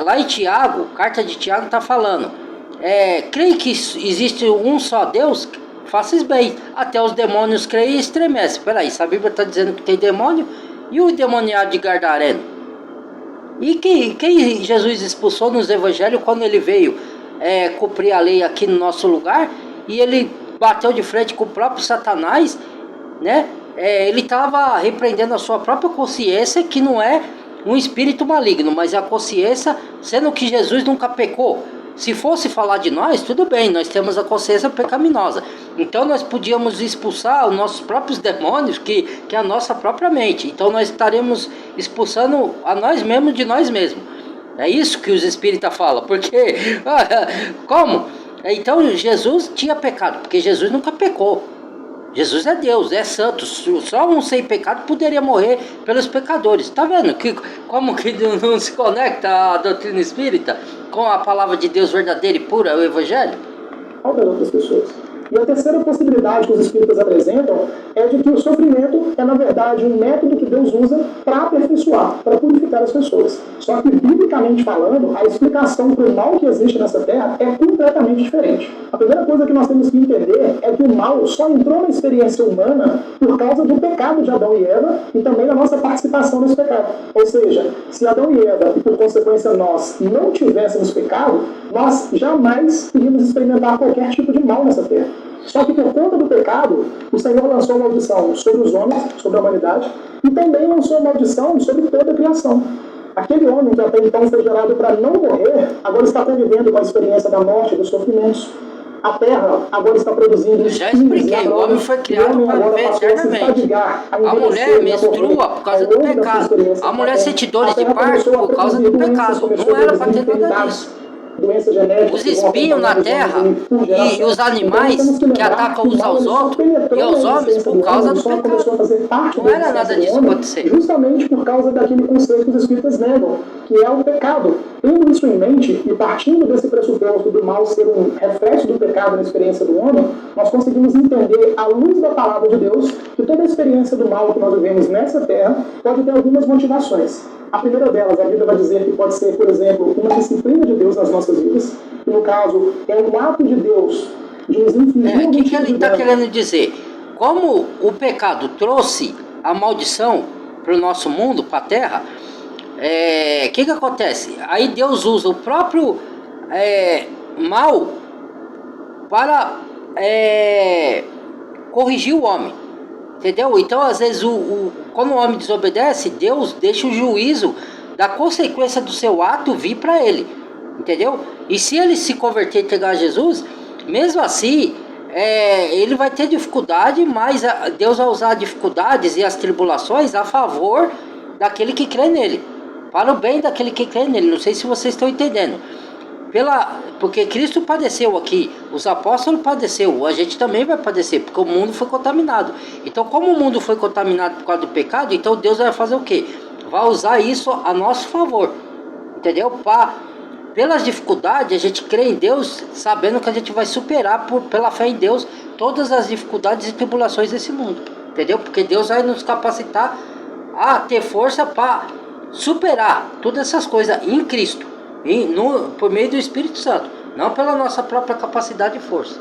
Speaker 1: Lá em Tiago, carta de Tiago está falando, creio que existe um só Deus, faças bem, até os demônios creem e estremecem. Peraí, se a Bíblia está dizendo que tem demônio, e o demoniado de Gadareno? E quem Jesus expulsou nos evangelhos quando ele veio cumprir a lei aqui no nosso lugar, e ele bateu de frente com o próprio Satanás, né? Ele estava repreendendo a sua própria consciência, que não é um espírito maligno, mas é a consciência, sendo que Jesus nunca pecou. Se fosse falar de nós, tudo bem, nós temos a consciência pecaminosa. Então nós podíamos expulsar os nossos próprios demônios, que é a nossa própria mente. Então nós estaremos expulsando a nós mesmos de nós mesmos. É isso que os espíritas falam, porque... como? Então Jesus tinha pecado, porque Jesus nunca pecou. Jesus é Deus, é santo. Só um sem pecado poderia morrer pelos pecadores. Tá vendo como que não se conecta a doutrina espírita com a palavra de Deus verdadeira e pura, o Evangelho?
Speaker 2: Outras outras pessoas. E a terceira possibilidade que os espíritas apresentam é de que o sofrimento é, na verdade, um método que Deus usa para aperfeiçoar, para purificar as pessoas. Só que, biblicamente falando, a explicação para o mal que existe nessa terra é completamente diferente. A primeira coisa que nós temos que entender é que o mal só entrou na experiência humana por causa do pecado de Adão e Eva e também da nossa participação nesse pecado. Ou seja, se Adão e Eva, e por consequência nós, não tivéssemos pecado, nós jamais iríamos experimentar qualquer tipo de mal nessa terra. Só que por conta do pecado, o Senhor lançou maldição sobre os homens, sobre a humanidade, e também lançou maldição sobre toda a criação. Aquele homem que até então foi gerado para não morrer, agora está convivendo com a experiência da morte e dos sofrimentos. A terra agora está produzindo...
Speaker 1: Já expliquei, o homem foi criado para viver eternamente. A mulher menstrua por causa do pecado. A mulher sente dores de parto por causa do pecado. Não era para ter nada disso. Os espinhos na terra e os animais que atacam uns aos outros e aos homens por causa do pecado. Não era nada disso acontecer.
Speaker 2: Justamente por causa daquele conceito que os espíritas negam, que é o pecado. Tendo isso em mente e partindo desse pressuposto do mal ser um reflexo do pecado na experiência do homem, nós conseguimos entender, à luz da palavra de Deus, que toda a experiência do mal que nós vivemos nessa terra pode ter algumas motivações. A primeira delas, a Bíblia vai dizer que pode ser, por exemplo, uma disciplina de Deus nas nossas vidas, que no caso é um ato de Deus de nos infligir.
Speaker 1: O que ele está querendo dizer? Como o pecado trouxe a maldição para o nosso mundo, para a terra, que acontece? Aí Deus usa o próprio mal para corrigir o homem. Entendeu? Então, às vezes, quando o homem desobedece, Deus deixa o juízo da consequência do seu ato vir para ele. Entendeu? E se ele se converter e entregar a Jesus, mesmo assim, ele vai ter dificuldade, mas Deus vai usar dificuldades e as tribulações a favor daquele que crê nele. Para o bem daquele que crê nele. Não sei se vocês estão entendendo. Porque Cristo padeceu aqui, os apóstolos padeceu, a gente também vai padecer, porque o mundo foi contaminado. Então, como o mundo foi contaminado por causa do pecado, então Deus vai fazer o quê? Vai usar isso a nosso favor, entendeu? Pelas dificuldades, a gente crê em Deus, sabendo que a gente vai superar pela fé em Deus todas as dificuldades e tribulações desse mundo, entendeu? Porque Deus vai nos capacitar a ter força para superar todas essas coisas em Cristo. Por meio do Espírito Santo, não pela nossa própria capacidade e força.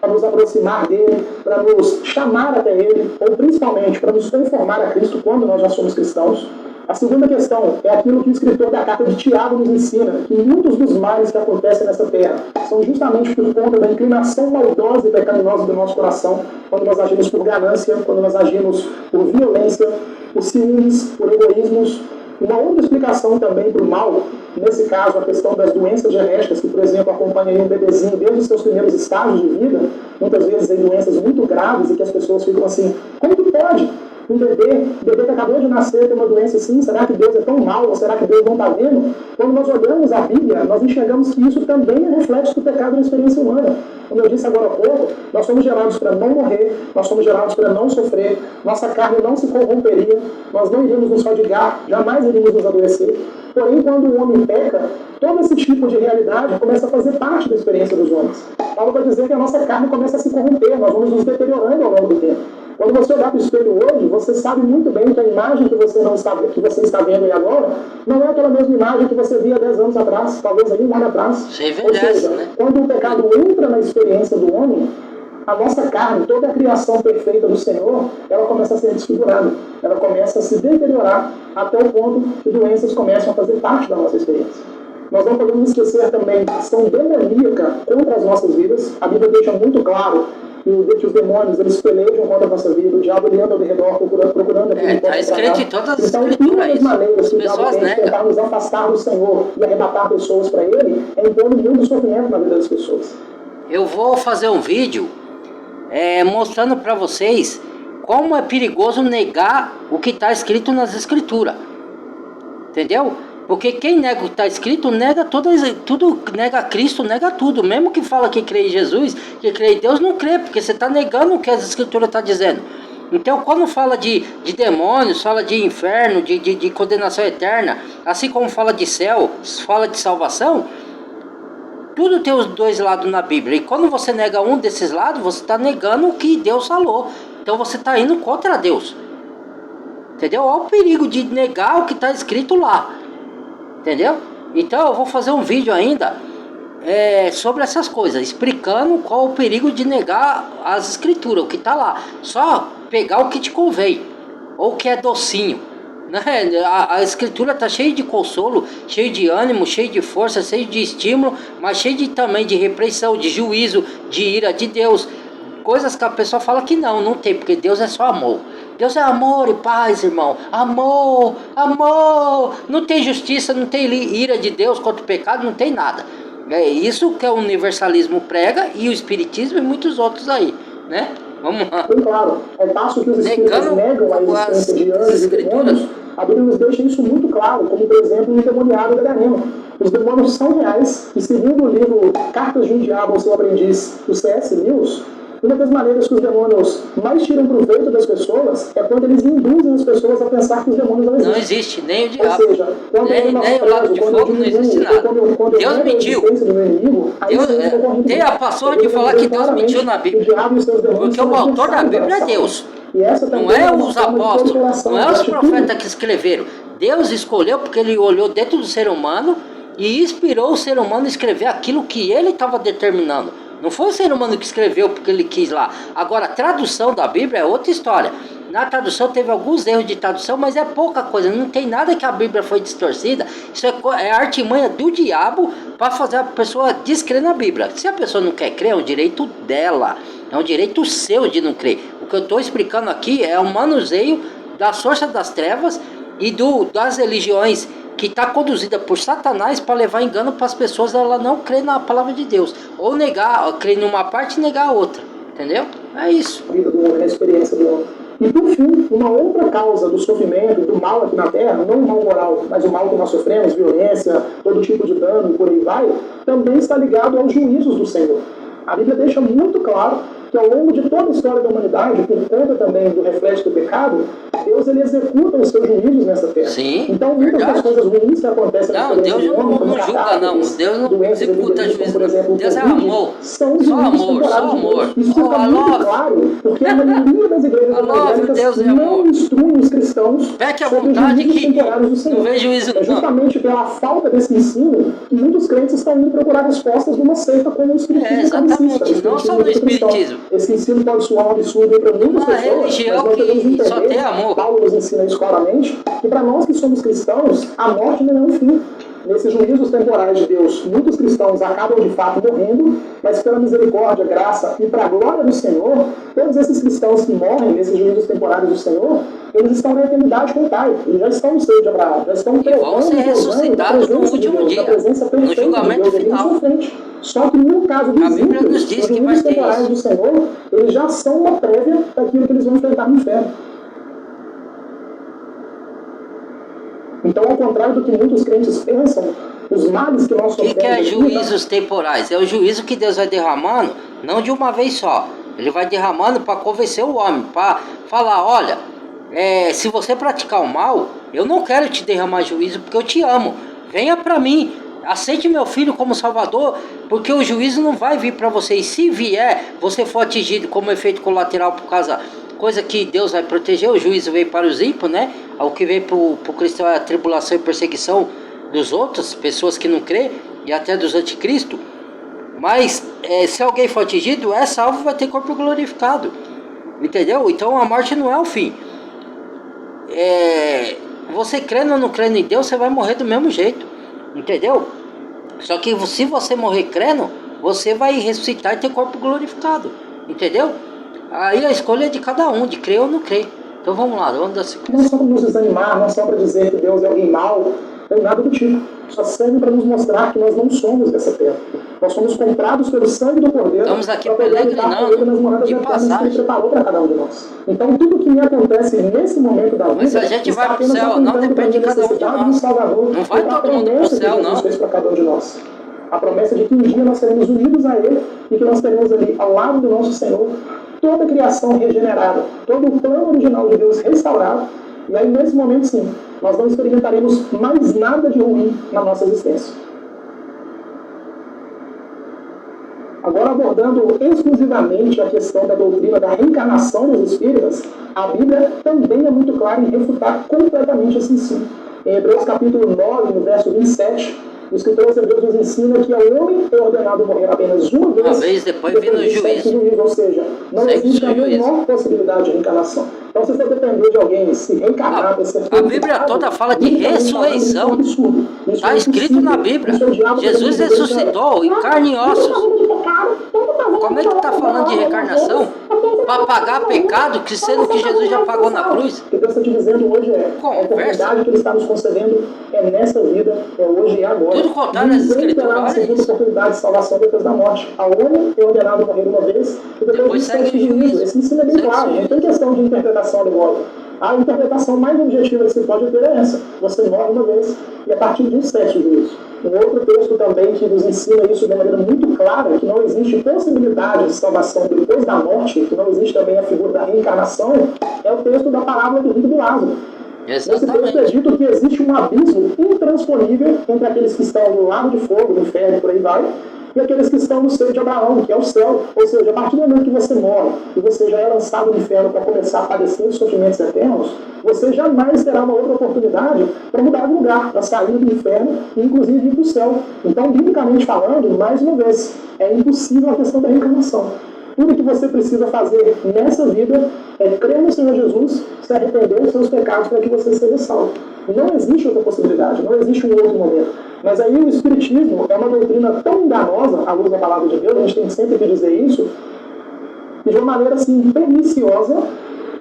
Speaker 2: Para nos aproximar dele, para nos chamar até ele, ou principalmente para nos conformar a Cristo quando nós já somos cristãos. A segunda questão é aquilo que o escritor da carta de Tiago nos ensina, que muitos dos males que acontecem nessa terra são justamente por conta da inclinação maldosa e pecaminosa do nosso coração, quando nós agimos por ganância, quando nós agimos por violência, por ciúmes, por egoísmos. Uma outra explicação também para o mal, nesse caso a questão das doenças genéticas, que por exemplo acompanha um bebezinho desde os seus primeiros estágios de vida, muitas vezes em doenças muito graves e que as pessoas ficam assim, como que pode? Um bebê que acabou de nascer tem uma doença assim, será que Deus é tão mau? Ou será que Deus não está vendo? Quando nós olhamos a Bíblia, nós enxergamos que isso também é reflexo do pecado na experiência humana. Como eu disse agora há pouco, nós somos gerados para não morrer, nós somos gerados para não sofrer, nossa carne não se corromperia, nós não iríamos nos fadigar, jamais iríamos nos adoecer. Porém, quando o homem peca, todo esse tipo de realidade começa a fazer parte da experiência dos homens. Paulo vai dizer que a nossa carne começa a se corromper, nós vamos nos deteriorando ao longo do tempo. Quando você olhar para o espelho hoje, você sabe muito bem que a imagem que você está vendo aí agora não é aquela mesma imagem que você via 10 anos atrás, talvez aí um ano atrás.
Speaker 1: Você envelhece,
Speaker 2: ou seja,
Speaker 1: né?
Speaker 2: quando o pecado entra na experiência do homem, a nossa carne, toda a criação perfeita do Senhor, ela começa a ser desfigurada, ela começa a se deteriorar até o ponto que doenças começam a fazer parte da nossa experiência. Nós não podemos esquecer também a ação demoníaca contra as nossas vidas. A Bíblia deixa muito claro que os demônios, eles pelejam contra a nossa vida, o diabo ele anda ao redor procurando aquilo que
Speaker 1: Está escrito em todas as
Speaker 2: então,
Speaker 1: escrituras
Speaker 2: uma das
Speaker 1: isso.
Speaker 2: maneiras
Speaker 1: As
Speaker 2: que o diabo
Speaker 1: pessoas
Speaker 2: tem de
Speaker 1: negam.
Speaker 2: tentar nos afastar do Senhor e arrebatar pessoas para ele é impondo muito sofrimento na vida das pessoas.
Speaker 1: Eu vou fazer um vídeo mostrando para vocês como é perigoso negar o que está escrito nas escrituras. Entendeu? Porque quem nega o que está escrito, nega tudo, nega Cristo, nega tudo. Mesmo que fala que crê em Jesus, que crê em Deus, não crê, porque você está negando o que as escrituras estão dizendo. Então, quando fala de demônios, fala de inferno, de condenação eterna, assim como fala de céu, fala de salvação, tudo tem os dois lados na Bíblia. E quando você nega um desses lados, você está negando o que Deus falou. Então você está indo contra Deus. Entendeu? Olha o perigo de negar o que está escrito lá. Entendeu? Então eu vou fazer um vídeo ainda sobre essas coisas, explicando qual o perigo de negar as escrituras, o que está lá. Só pegar o que te convém, ou o que é docinho. Né? A escritura está cheia de consolo, cheia de ânimo, cheia de força, cheia de estímulo, mas cheia também de repreensão, de juízo, de ira de Deus. Coisas que a pessoa fala que não tem, porque Deus é só amor. Deus é amor e paz, irmão. Amor, amor. Não tem justiça, não tem ira de Deus contra o pecado, não tem nada. É isso que o universalismo prega e o espiritismo e muitos outros aí, né? Vamos lá.
Speaker 2: Bem claro, ao passo que os espíritos negam a existência de anjos e demônios, a Bíblia nos deixa isso muito claro, como por exemplo o endemoniado gadareno. Os demônios são reais e segundo o livro Cartas de um Diabo ao Seu Aprendiz, do C.S. Lewis, uma das maneiras que os demônios mais tiram proveito das pessoas é quando eles induzem as pessoas a pensar que os demônios não existem.
Speaker 1: Não existe, nem o diabo.
Speaker 2: Ou seja, quando
Speaker 1: nem o lago de fogo não existe nada. Deus mentiu. Tem a pastor de falar que Deus mentiu na Bíblia. Porque o autor da Bíblia é Deus. Não é os apóstolos, não é os profetas que escreveram. Deus escolheu porque ele olhou dentro do ser humano e inspirou o ser humano a escrever aquilo que ele estava determinando. Não foi o ser humano que escreveu porque ele quis lá. Agora, a tradução da Bíblia é outra história. Na tradução teve alguns erros de tradução, mas é pouca coisa. Não tem nada que a Bíblia foi distorcida. Isso é a artimanha do diabo para fazer a pessoa descrer na Bíblia. Se a pessoa não quer crer, é um direito dela. É um direito seu de não crer. O que eu estou explicando aqui é o manuseio das forças das trevas e das religiões que está conduzida por Satanás para levar engano para as pessoas, ela não crê na palavra de Deus, ou crer numa parte e negar a outra, entendeu? É isso.
Speaker 2: A vida do homem, a experiência do homem. E por fim, uma outra causa do sofrimento, do mal aqui na Terra, não o mal moral, mas o mal que nós sofremos, violência, todo tipo de dano e por aí vai, também está ligado aos juízos do Senhor. A Bíblia deixa muito claro que ao longo de toda a história da humanidade, por conta também do reflexo do pecado, Deus ele executa os seus juízos nessa terra.
Speaker 1: Sim,
Speaker 2: então muitas das coisas ruins que acontecem
Speaker 1: na experiência do homem, como catástrofes, Deus não executa juízo, por exemplo, Deus é amor, só amor, só amor.
Speaker 2: Isso fica muito claro, porque a maioria das igrejas evangélicas não instruem os cristãos
Speaker 1: peque à vontade que não vejo juízo não.
Speaker 2: É justamente pela falta desse ensino que muitos crentes estão indo procurar respostas numa seita como o espiritismo.
Speaker 1: Exatamente, não só no espiritismo.
Speaker 2: Esse ensino pode soar um absurdo para muitas pessoas,
Speaker 1: religião
Speaker 2: mas nós devemos
Speaker 1: que só tem
Speaker 2: entender,
Speaker 1: amor.
Speaker 2: Paulo nos ensina isso claramente, que para nós que somos cristãos, a morte não é um fim. Nesses juízos temporais de Deus, muitos cristãos acabam de fato morrendo, mas pela misericórdia, graça e para a glória do Senhor, todos esses cristãos que morrem nesses juízos temporários do Senhor, eles estão na eternidade com o Pai, eles já estão no seio de Abraão, já estão
Speaker 1: vão ser ressuscitados no último dia,
Speaker 2: no
Speaker 1: julgamento final.
Speaker 2: Só que no caso dos ímpios, os juízos temporais do Senhor, eles já são uma prévia daquilo que eles vão enfrentar no inferno. Então, ao contrário do que muitos crentes pensam, os males que nós
Speaker 1: O que
Speaker 2: sofremos...
Speaker 1: é juízos temporais? É o juízo que Deus vai derramando, não de uma vez só. Ele vai derramando para convencer o homem, para falar, olha, se você praticar o mal, eu não quero te derramar juízo porque eu te amo. Venha para mim, aceite meu filho como salvador, porque o juízo não vai vir para você. E se vier, você for atingido como efeito colateral por causa... Coisa que Deus vai proteger, o juízo veio para os ímpios, né? O que veio para o cristão é a tribulação e perseguição dos outros, pessoas que não crê, e até dos anticristos. Mas se alguém for atingido, é salvo, vai ter corpo glorificado. Entendeu? Então a morte não é o fim. Você crendo ou não crendo em Deus, você vai morrer do mesmo jeito. Entendeu? Só que se você morrer crendo, você vai ressuscitar e ter corpo glorificado. Entendeu? Aí a escolha é de cada um, de crer ou não crer. Então vamos lá, vamos dar sequência.
Speaker 2: Não só para nos desanimar, não só para dizer que Deus é alguém mau, não nada do tipo. Só serve para nos mostrar que nós não somos dessa terra. Nós somos comprados pelo sangue do Cordeiro.
Speaker 1: Estamos aqui peregrinando de passagem.
Speaker 2: Que Ele preparou para cada um de nós. Então tudo que me acontece nesse momento da vida...
Speaker 1: Mas a gente vai para o céu, não depende de cada um de nós. Não vai todo mundo para o céu, não.
Speaker 2: Fez para cada um de nós. A promessa de que um dia nós seremos unidos a Ele e que nós teremos ali, ao lado do nosso Senhor, toda a criação regenerada, todo o plano original de Deus restaurado, e aí nesse momento sim, nós não experimentaremos mais nada de ruim na nossa existência. Agora, abordando exclusivamente a questão da doutrina da reencarnação dos espíritas, a Bíblia também é muito clara em refutar completamente esse ensino. Em Hebreus capítulo 9, no verso 27, o escritor Hebreus nos ensina que ao homem é ordenado morrer apenas uma vez
Speaker 1: depois vir no juízo.
Speaker 2: Ou seja, não existe a menor possibilidade de reencarnação. Então, se você depender de alguém se reencarnar...
Speaker 1: A Bíblia toda fala de ressurreição. Está escrito na Bíblia. Jesus ressuscitou em carne e ossos. Como é que está falando de reencarnação? Para pagar pecado, que sendo que Jesus já pagou na cruz?
Speaker 2: O que Deus está te dizendo hoje a oportunidade que Ele está nos concedendo é nessa vida, é hoje e agora.
Speaker 1: Tudo contrário às escrituras.
Speaker 2: Olha segunda oportunidade de salvação depois da morte. A homem é ordenado morrer uma vez e depois segue o juízo. Esse ensino é bem claro, não tem questão de interpretação alegórica. A interpretação mais objetiva que se pode ter é essa. Você morre uma vez e a partir disso segue o juízo. Um outro texto também que nos ensina isso de maneira muito clara, que não existe possibilidade de salvação depois da morte, que não existe também a figura da reencarnação, é o texto da parábola do rico do Lázaro. Nesse texto é dito que existe um abismo intransponível entre aqueles que estão no lago de fogo, no inferno e por aí vai, e aqueles que estão no seio de Abraão, que é o céu. Ou seja, a partir do momento que você morre e você já é lançado no inferno para começar a padecer os sofrimentos eternos, você jamais terá uma outra oportunidade para mudar de lugar, para sair do inferno e inclusive ir para o céu. Então, biblicamente falando, mais uma vez, é impossível a questão da reencarnação. Tudo que você precisa fazer nessa vida é crer no Senhor Jesus, se arrepender dos seus pecados para que você seja salvo. Não existe outra possibilidade, não existe um outro momento. Mas aí o Espiritismo é uma doutrina tão enganosa, à luz da palavra de Deus, a gente tem sempre que dizer isso, que de uma maneira assim, perniciosa,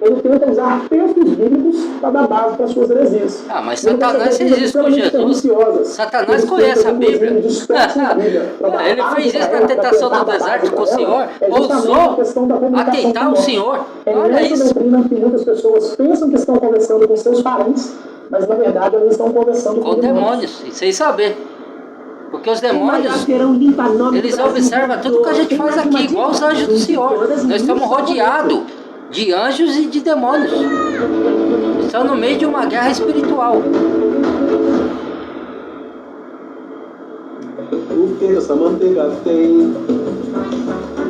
Speaker 2: ele tenta usar textos bíblicos para dar base para suas heresias.
Speaker 1: Mas Satanás fez isso com Jesus. Satanás conhece a Bíblia. Ele fez isso na tentação do deserto com o Senhor, ousou atentar o Senhor. Olha isso.
Speaker 2: É essa doutrina que muitas pessoas pensam que estão conversando com seus parentes, mas na verdade elas estão conversando
Speaker 1: com demônios, e sem saber. Porque os demônios, eles observam tudo que a gente faz aqui, igual os anjos do Senhor. Nós estamos rodeados de anjos e de demônios. Estão no meio de uma guerra espiritual.
Speaker 5: O que essa manteiga tem?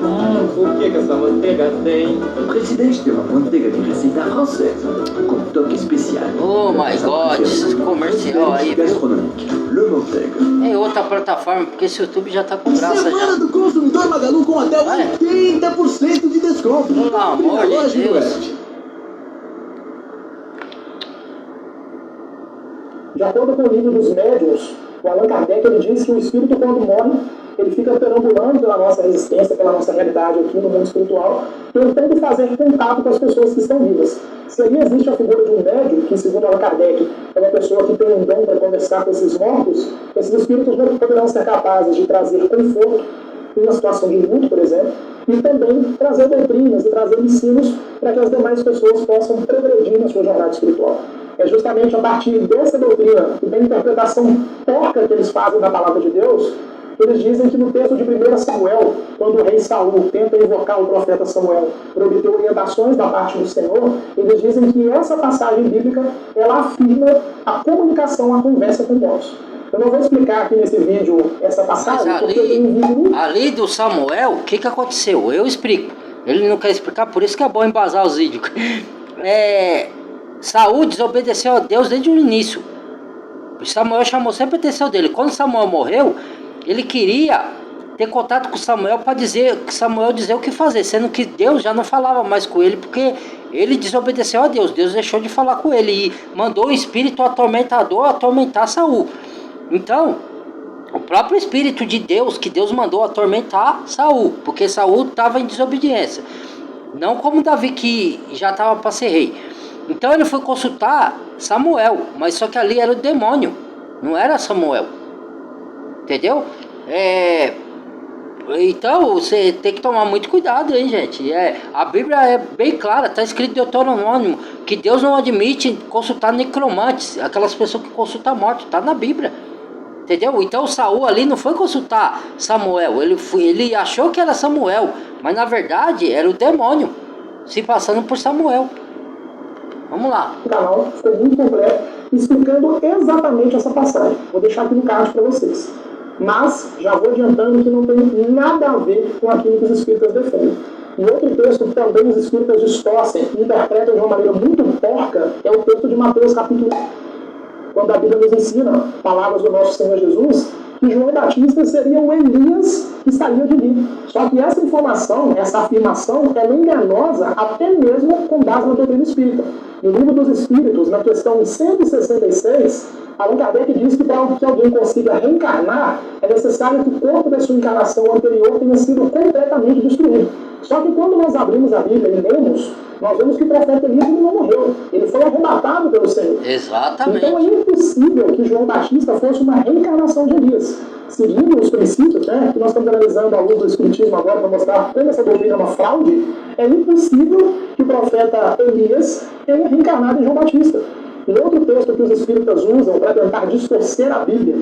Speaker 5: O que essa manteiga tem?
Speaker 6: O presidente tem uma manteiga de receita francesa, com toque especial.
Speaker 1: Oh my God, esse comercial aí,
Speaker 6: Gastronomique, Le Manteiga.
Speaker 1: É outra plataforma, porque esse YouTube já tá com graça já.
Speaker 5: Semana do Consumidor Magalu com até 80% de desconto.
Speaker 1: Pelo amor de Deus.
Speaker 2: De acordo com o livro dos médiuns, o Allan Kardec ele diz que o espírito, quando morre, ele fica perambulando pela nossa existência, pela nossa realidade aqui no mundo espiritual, tentando fazer contato com as pessoas que estão vivas. Se aí existe a figura de um médium, que segundo Allan Kardec é uma pessoa que tem um dom para conversar com esses mortos, esses espíritos não poderão ser capazes de trazer conforto em uma situação de luto, por exemplo, e também trazer doutrinas e trazer ensinos para que as demais pessoas possam progredir na sua jornada espiritual. é justamente a partir dessa doutrina e da interpretação porca que eles fazem da palavra de Deus, eles dizem que no texto de 1 Samuel, quando o rei Saul tenta invocar o profeta Samuel para obter orientações da parte do Senhor, eles dizem que essa passagem bíblica, ela afirma a comunicação, a conversa com Deus. Eu não vou explicar aqui nesse vídeo essa passagem,
Speaker 1: mas
Speaker 2: porque eu tenho um vídeo...
Speaker 1: ali do Samuel, o que aconteceu? Eu explico. Ele não quer explicar, por isso que é bom embasar os vídeos. Saul desobedeceu a Deus desde o início. Samuel chamou sempre a atenção dele. Quando Samuel morreu, ele queria ter contato com Samuel para Samuel dizer o que fazer, sendo que Deus já não falava mais com ele, porque ele desobedeceu a Deus. Deus deixou de falar com ele e mandou o espírito atormentador atormentar Saul. Então, o próprio espírito de Deus, que Deus mandou atormentar Saul, porque Saul estava em desobediência. Não como Davi, que já estava para ser rei. Então ele foi consultar Samuel, mas só que ali era o demônio, não era Samuel. Entendeu? Então você tem que tomar muito cuidado, hein, gente? A Bíblia é bem clara, está escrito em Deuteronômio que Deus não admite consultar necromantes, aquelas pessoas que consultam mortos, está na Bíblia. Entendeu? Então Saul ali não foi consultar Samuel, ele achou que era Samuel, mas na verdade era o demônio se passando por Samuel. Vamos lá.
Speaker 2: O canal ficou muito completo, explicando exatamente essa passagem. Vou deixar aqui no card para vocês. Mas já vou adiantando que não tem nada a ver com aquilo que os espíritas defendem. E outro texto que também os espíritas distorcem e interpretam de uma maneira muito porca é o texto de Mateus capítulo 1. Quando a Bíblia nos ensina, palavras do nosso Senhor Jesus, que João Batista seria o Elias que estaria de vir. Só que essa informação, essa afirmação, ela é enganosa até mesmo com base na doutrina espírita. No Livro dos Espíritos, na questão 166, Allan Kardec diz que para que alguém consiga reencarnar, é necessário que o corpo da sua encarnação anterior tenha sido completamente destruído. Só que quando nós abrimos a Bíblia e lemos, nós vemos que o profeta Elias não morreu. Ele foi arrebatado pelo Senhor.
Speaker 1: Exatamente.
Speaker 2: Então é impossível que João Batista fosse uma reencarnação de Elias. Seguindo os princípios, que nós estamos analisando à luz do Espiritismo agora para mostrar como essa doutrina é uma fraude, é impossível que o profeta Elias tenha reencarnado em João Batista. E outro texto que os espíritas usam para tentar distorcer a Bíblia.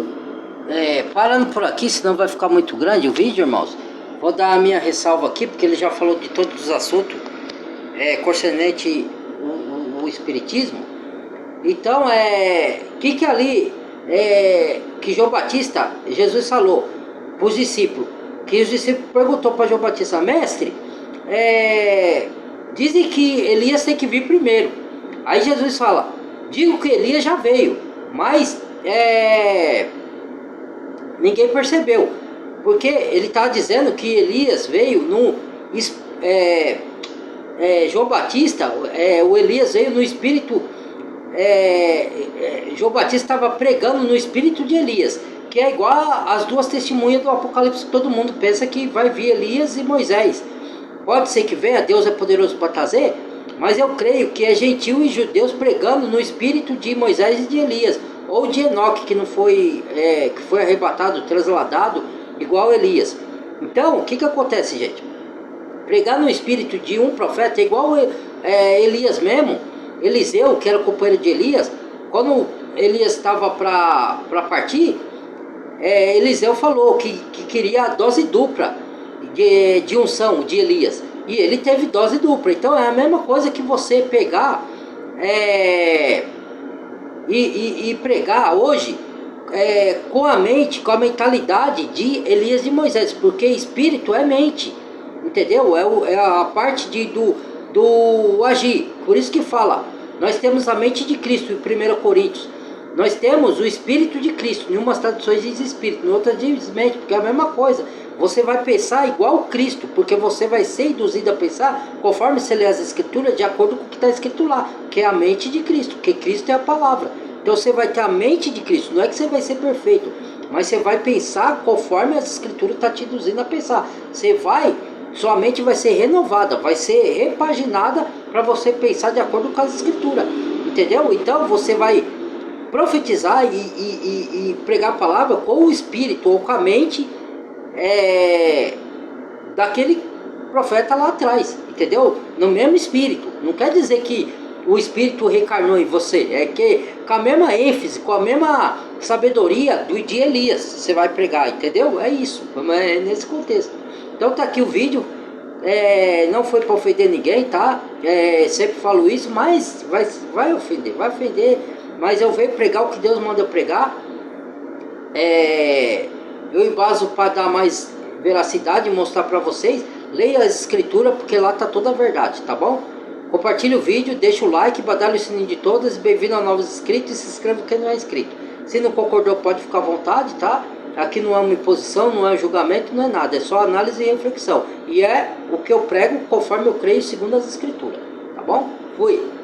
Speaker 1: Parando por aqui, senão vai ficar muito grande o vídeo, irmãos. Vou dar a minha ressalva aqui, porque ele já falou de todos os assuntos concernente o Espiritismo. Então, que ali, que João Batista, Jesus falou para os discípulos, que os discípulos perguntou para João Batista, mestre, dizem que Elias tem que vir primeiro. Aí Jesus fala, digo que Elias já veio, mas ninguém percebeu, porque ele está dizendo que Elias veio no João Batista, o Elias veio no espírito, João Batista estava pregando no espírito de Elias, que é igual às duas testemunhas do Apocalipse, que todo mundo pensa que vai vir Elias e Moisés. Pode ser que venha, Deus é poderoso para trazer, mas eu creio que é gentil e judeus pregando no espírito de Moisés e de Elias, ou de Enoque, que não foi, que foi arrebatado, trasladado, igual Elias. Então, o que acontece, gente? Pregar no espírito de um profeta é igual Elias mesmo. Eliseu, que era companheiro de Elias, quando Elias estava para partir, Eliseu falou que queria a dose dupla de unção de Elias. E ele teve dose dupla. Então é a mesma coisa que você pegar e pregar hoje com a mente, com a mentalidade de Elias e Moisés. Porque espírito é mente. Entendeu? É a parte do agir. Por isso que fala, nós temos a mente de Cristo, em 1 Coríntios. Nós temos o Espírito de Cristo. Em umas traduções diz Espírito, em outras diz mente, porque é a mesma coisa. Você vai pensar igual Cristo, porque você vai ser induzido a pensar conforme você lê as Escrituras, de acordo com o que está escrito lá, que é a mente de Cristo, porque Cristo é a palavra. Então você vai ter a mente de Cristo. Não é que você vai ser perfeito, mas você vai pensar conforme as Escrituras estão te induzindo a pensar. Sua mente vai ser renovada, vai ser repaginada para você pensar de acordo com as Escrituras. Entendeu? Então você vai profetizar e pregar a palavra com o Espírito ou com a mente daquele profeta lá atrás. Entendeu? No mesmo Espírito. Não quer dizer que o Espírito reencarnou em você. É que com a mesma ênfase, com a mesma sabedoria do de Elias, você vai pregar, entendeu? É isso, é nesse contexto. Então tá aqui o vídeo. Não foi para ofender ninguém, tá? Sempre falo isso, mas vai ofender. Mas eu venho pregar o que Deus manda eu pregar. Eu embaso para dar mais veracidade e mostrar para vocês. Leia as escrituras, porque lá tá toda a verdade, tá bom? Compartilhe o vídeo, deixa o like, badalha o sininho de todas. Bem-vindo a novos inscritos e se inscreva quem não é inscrito. Se não concordou, pode ficar à vontade, tá? Aqui não é uma imposição, não é julgamento, não é nada. É só análise e reflexão. E é o que eu prego conforme eu creio segundo as escrituras. Tá bom? Fui!